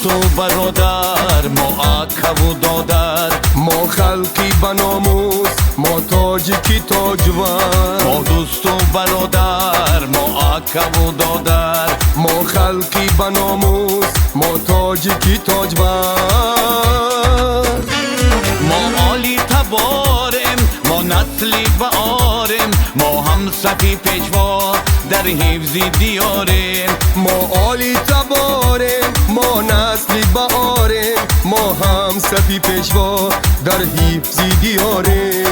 و برادر، ما عقب و دادر، ما خلقی بناموس، ما تاجیکی تاجور. ما دوست و برادر، ما عقب و دادر، ما خلقی بناموس، ما تاجیکی تاجور. ما عالی تباریم، ما نسلی بآریم، ما هم صفی پیشوا در حفظ دیاریم. ما عالی تباریم، ما نسلی بآریم، ما هم صفی پیشوا در حفظ دیاریم.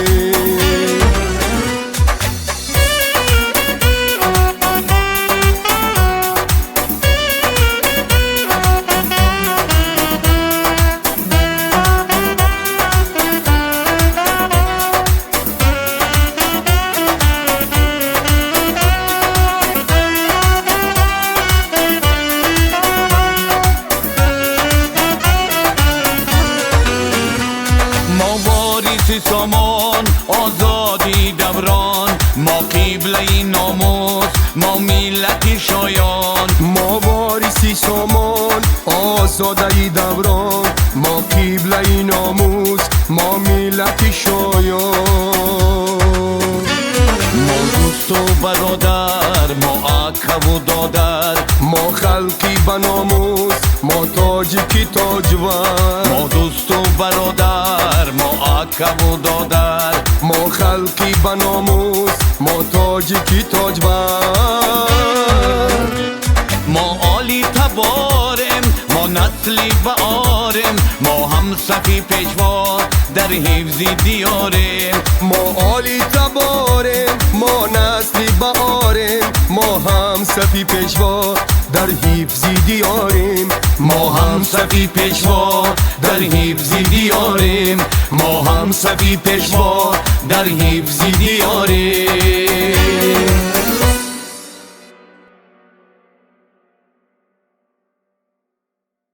سامان آزادی دوران، ما قبله ناموس، ما ملت شایان. ما وارثی سامان آزادی دوران، ما قبله ناموس، ما ملت شایان. ما دوست و برادر، ما عقب و دادر، ما خلقی بناموس، ما تاجیکی تاجور. ما دوست و برادر، ما عقب و دادر، ما خلقی بناموس، ما تاجیکی تاجور. ما عالی تباریم، ما نسلی بآریم، ما هم صفی پیشوا در حفظ دیاریم. ما عالی تباریم، ما نسلی بآریم، ما هم صفی پیشوا در حفظ دیاریم. ما هم صفی پیشوا در حفظ دیاریم. ما هم صفی پیشوا در حفظ دیاریم.